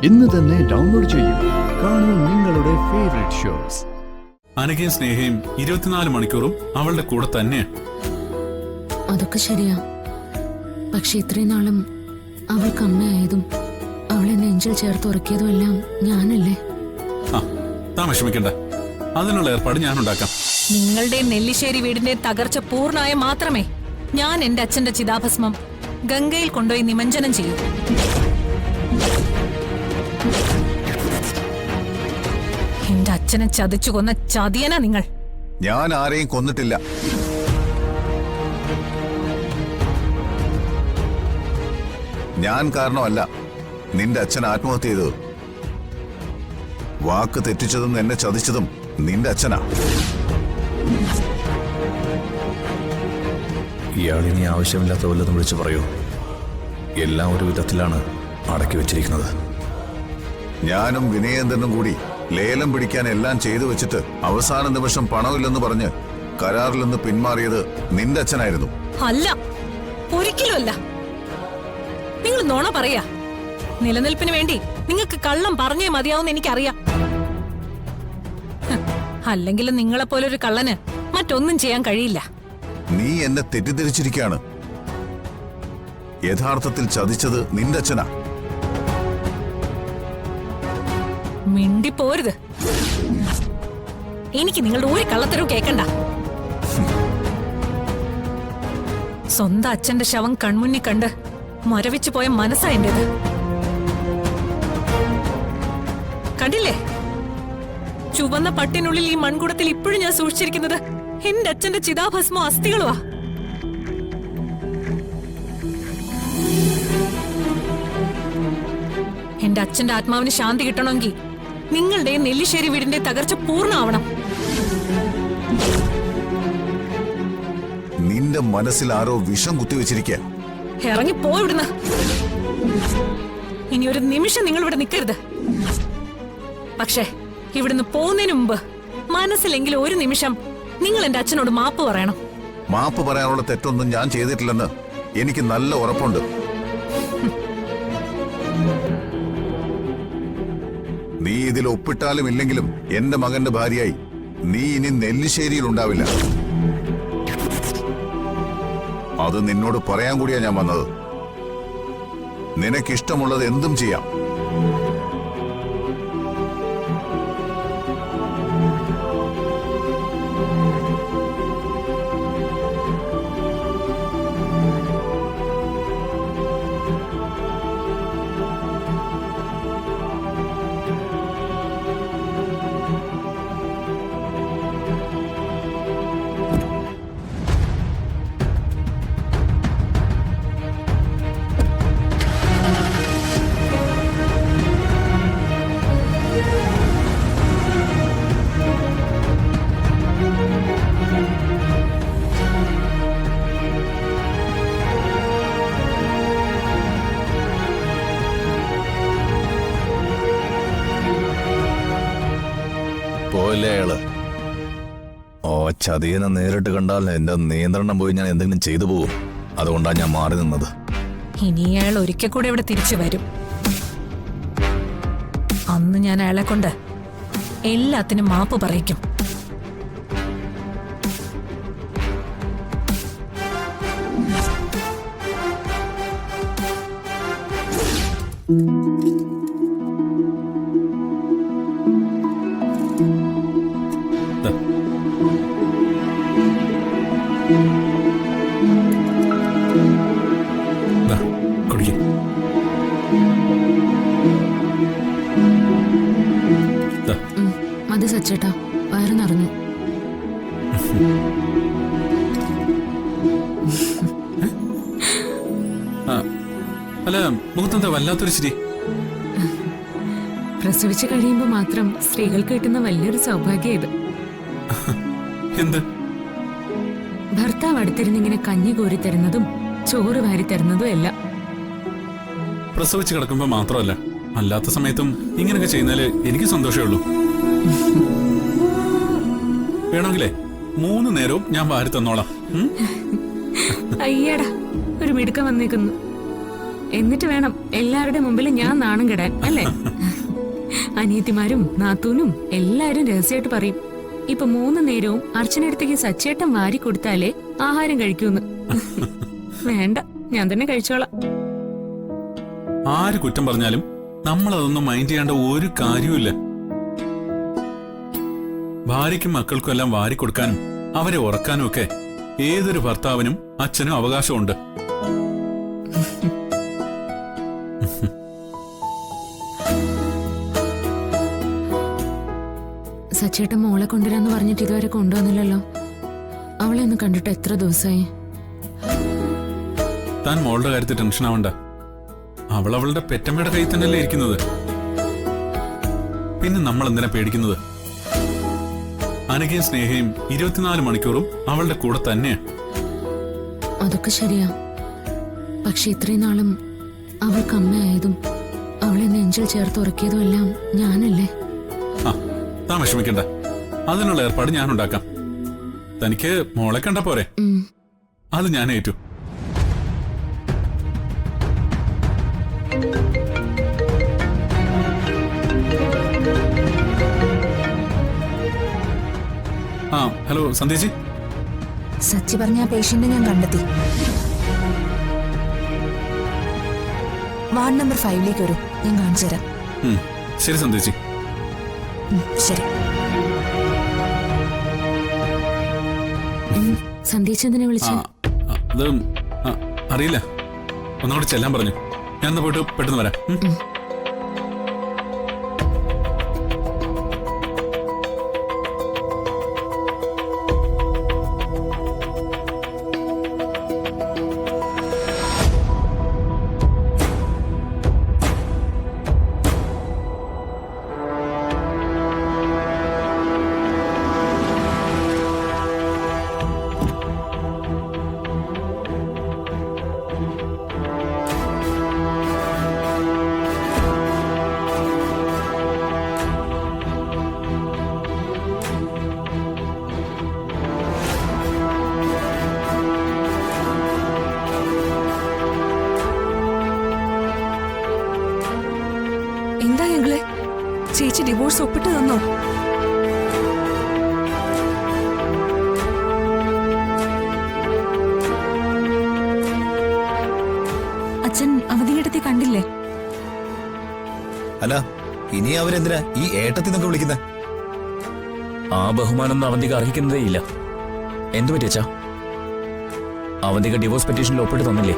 ഇന്ന് തന്നെ ഡൗൺലോഡ് ചെയ്യൂ. കാണൂ നിങ്ങളുടെ ഫേവറേറ്റ് ഷോസ്. അനഘയും സ്നേഹയും 24 മണിക്കൂറും അവളുടെ കൂടെ തന്നെയാണ്. അതൊക്കെ ശരിയാ. പക്ഷെ ഇത്രയും നാളും അവൾക്ക് അമ്മയായതും അവളെ നെഞ്ചിൽ ചേർത്ത് ഉറക്കിയതും എല്ലാം ഞാനല്ലേ? താൻ വിഷമിക്കണ്ട, അതിനുള്ള ഏർപ്പാട് ഞാൻ ഉണ്ടാക്കാം. നിങ്ങളുടെ നെല്ലിശ്ശേരി വീടിന്റെ തകർച്ച പൂർണ്ണമായ മാത്രമേ ഞാൻ എന്റെ അച്ഛന്റെ ചിതാഭസ്മം ഗംഗയിൽ കൊണ്ടുപോയി നിമഞ്ജനം ചെയ്യും. എന്റെ അച്ഛനെ ചതിച്ചു കൊന്ന ചതിയനാ നിങ്ങൾ. ഞാൻ ആരെയും കൊന്നിട്ടില്ല. ഞാൻ കാരണമല്ല നിന്റെ അച്ഛൻ ആത്മഹത്യ ചെയ്തത്. വാക്ക് തെറ്റിച്ചതും എന്നെ ചതിച്ചതും നിന്റെ അച്ഛനാ. ഇയാളിനി ആവശ്യമില്ലാത്ത വല്ലതും വിളിച്ചു പറയൂ. എല്ലാം ഒരു വിധത്തിലാണ് അടക്കി വെച്ചിരിക്കുന്നത്. ഞാനും വിനയേന്ദ്രനും കൂടി ലേലം പിടിക്കാൻ എല്ലാം ചെയ്തു വെച്ചിട്ട് അവസാന നിമിഷം പണമില്ലെന്ന് പറഞ്ഞ് കരാറിൽ നിന്ന് പിന്മാറിയത് നിന്റെ അച്ഛനായിരുന്നു. അല്ല, ഒരിക്കലും അല്ല. നിങ്ങൾ നുണ പറയാ. നിലനിൽപ്പിന് വേണ്ടി നിങ്ങൾക്ക് കള്ളം പറഞ്ഞേ മതിയാവുന്ന എനിക്കറിയാം. അല്ലെങ്കിലും നിങ്ങളെപ്പോലൊരു കള്ളന് മറ്റൊന്നും ചെയ്യാൻ കഴിയില്ല. നീ എന്നെ തെറ്റിദ്ധരിച്ചിരിക്കുകയാണ്. യഥാർത്ഥത്തിൽ ചതിച്ചത് നിന്റെ അച്ഛനാ. മിണ്ടിപ്പോരുത്. എനിക്ക് നിങ്ങളുടെ ഒരു കള്ളത്തരവും കേൾക്കണ്ട. സ്വന്തം അച്ഛന്റെ ശവം കൺമുന്നിൽ കണ്ട് മരവിച്ചു പോയ മനസ്സാ എന്റേത്. കണ്ടില്ലേ, ചുവന്ന പട്ടിനുള്ളിൽ ഈ മൺകുടത്തിൽ ഇപ്പോഴും ഞാൻ സൂക്ഷിച്ചിരിക്കുന്നത് എന്റെ അച്ഛന്റെ ചിതാഭസ്മോ അസ്ഥികളുവാ. എന്റെ അച്ഛന്റെ ആത്മാവിന് ശാന്തി കിട്ടണമെങ്കിൽ നിങ്ങളുടെ നെല്ലിശ്ശേരി വീടിന്റെ തകർച്ച പൂർണ്ണമാവണം. നിന്റെ മനസ്സിൽ ആരോ വിഷം കുത്തിവെച്ചിരിക്കുക. ഇറങ്ങിപ്പോ ഇവിടുന്ന്. ഇനി ഒരു നിമിഷം നിങ്ങൾ ഇവിടെ നിൽക്കരുത്. പക്ഷേ ഇവിടുന്ന് പോകുന്നതിന് മുമ്പ് മനസ്സിലെങ്കിലും ഒരു നിമിഷം നിങ്ങൾ എന്റെ അച്ഛനോട് മാപ്പ് പറയണം. മാപ്പ് പറയാനുള്ള തെറ്റൊന്നും ഞാൻ ചെയ്തിട്ടില്ലെന്ന് എനിക്ക് നല്ല ഉറപ്പുണ്ട്. നീ ഇതിൽ ഒപ്പിട്ടാലും ഇല്ലെങ്കിലും എന്റെ മകന്റെ ഭാര്യയായി നീ ഇനി നെല്ലിശ്ശേരിയിൽ ഉണ്ടാവില്ല. അത് നിന്നോട് പറയാൻ കൂടിയാ ഞാൻ വന്നത്. നിനക്കിഷ്ടമുള്ളത് എന്തും ചെയ്യാം. പോയില്ലേ അയാള്? ഓ ചതിയനെ നേരിട്ട് കണ്ടാൽ എന്റെ നിയന്ത്രണം പോയി ഞാൻ എന്തെങ്കിലും ചെയ്തു പോകും. അതുകൊണ്ടാണ് ഞാൻ മാറി നിന്നത്. ഇനി അയാൾ ഒരിക്കൽ കൂടെ ഇവിടെ തിരിച്ചു വരും. അന്ന് ഞാൻ അയാളെ കൊണ്ട് എല്ലാത്തിനും മാപ്പ് പറയിക്കും. മതി സച്ചേട്ടാ, വയറ് നിറഞ്ഞു. അല്ല, മുഖത്തെന്താ വല്ലാത്തൊരു ശരി? പ്രസവിച്ചു കഴിയുമ്പോ മാത്രം സ്ത്രീകൾക്ക് കിട്ടുന്ന വലിയൊരു സൗഭാഗ്യം ഇത്. എന്ത്? ഭർത്താവ് അടുത്തിരുന്നിങ്ങനെ കഞ്ഞി കോരി തരുന്നതും ചോറ് വാരി തരുന്നതും എല്ലാം. പ്രസവിച്ച് കിടക്കുമ്പോ മാത്രമല്ല, അല്ലാത്ത സമയത്തും ഇങ്ങനെയൊക്കെ ചെയ്യുന്നതില് എനിക്ക് സന്തോഷമേ ഉള്ളൂ. വേണമെങ്കിലേ 3 നേരവും ഞാൻ വാരി തന്നോളാം. അയ്യടാ, ഒരു മിടുക്കം വന്നേക്കുന്നു. എന്നിട്ട് വേണം എല്ലാവരുടെ മുമ്പിൽ ഞാൻ നാണം കെടാൻ അല്ലേ? അനിയത്തിമാരും നാത്തൂനും എല്ലാരും രഹസ്യമായിട്ട് പറയും, ഇപ്പൊ 3 നേരവും അർച്ചനടുത്തേക്ക് സച്ചേട്ടൻ വാരി കൊടുത്താലേ ആഹാരം കഴിക്കൂന്ന്. വേണ്ട, ഞാൻ തന്നെ കഴിച്ചോളാം. ആര് കുറ്റം പറഞ്ഞാലും നമ്മൾ അതൊന്നും മൈൻഡ് ചെയ്യേണ്ട ഒരു കാര്യവുമില്ല. ഭാര്യയ്ക്കും മക്കൾക്കും എല്ലാം വാരി കൊടുക്കാനും അവരെ ഉറക്കാനും ഒക്കെ ഏതൊരു ഭർത്താവിനും അച്ഛനും അവകാശമുണ്ട്. സച്ചേട്ടൻ മോളെ കൊണ്ടുവരാന്ന് പറഞ്ഞിട്ട് ഇതുവരെ കൊണ്ടുവന്നില്ലല്ലോ. അവളെ ഒന്ന് കണ്ടിട്ട് എത്ര ദിവസമായി? താൻ മോളുടെ കാര്യത്തിൽ ടെൻഷൻ ആവണ്ട. അവൾ അവളുടെ പെറ്റമ്മയുടെ കയ്യിൽ തന്നെയല്ലേ ഇരിക്കുന്നത്. പിന്നെ നമ്മൾ എന്തിനാ പേടിക്കുന്നത്? അനഘയും സ്നേഹയും 24 മണിക്കൂറും അവളുടെ കൂടെ തന്നെയാ. അതൊക്കെ ശരിയാ. പക്ഷെ ഇത്രയും നാളും അവൾക്ക് അമ്മയായതും അവളെ നെഞ്ചിൽ ചേർത്ത് ഉറക്കിയതും എല്ലാം ഞാനല്ലേ? ആ, താൻ വിഷമിക്കണ്ട. അതിനുള്ള ഏർപ്പാട് ഞാൻ ഉണ്ടാക്കാം. തനിക്ക് മോളെ കണ്ട പോരെ? അത് ഞാൻ ഏറ്റു. ആ, ഹലോ സന്ധ്യജി. സച്ചി പറഞ്ഞ ആ പേഷ്യന്റ് ഞാൻ കണ്ടെത്തി. വാർഡ് നമ്പർ 5ലേക്ക് വരൂ, ഞാൻ കാണിച്ചു തരാം. ശരി സന്ധ്യജി. ശരി. സന്ധ്യച്ചെന്തിനെ വിളിച്ച? അത് അറിയില്ല, ഒന്നുകൂടി ചെല്ലാൻ പറഞ്ഞു. ഞാൻ ഒന്ന് പോയിട്ട് പെട്ടെന്ന് വരാം. എന്താ ഞങ്ങളെ ചേച്ചി ഡിവോഴ്സ് ഒപ്പിട്ട് തന്നോ? അച്ഛൻ അവധിയെടുത്തി കണ്ടില്ലേ? അല്ല, ഇനി അവരെന്തിനാ ഈ ഏട്ടത്തിൽ നിന്നൊക്കെ വിളിക്കുന്നത്? ആ ബഹുമാനം അവന്തിക അർഹിക്കുന്നതേ ഇല്ല. എന്തു പറ്റിയച്ചാ? അവന്തിക ഡിവോഴ്സ് പെറ്റീഷനിൽ ഒപ്പിട്ട് തന്നില്ലേ?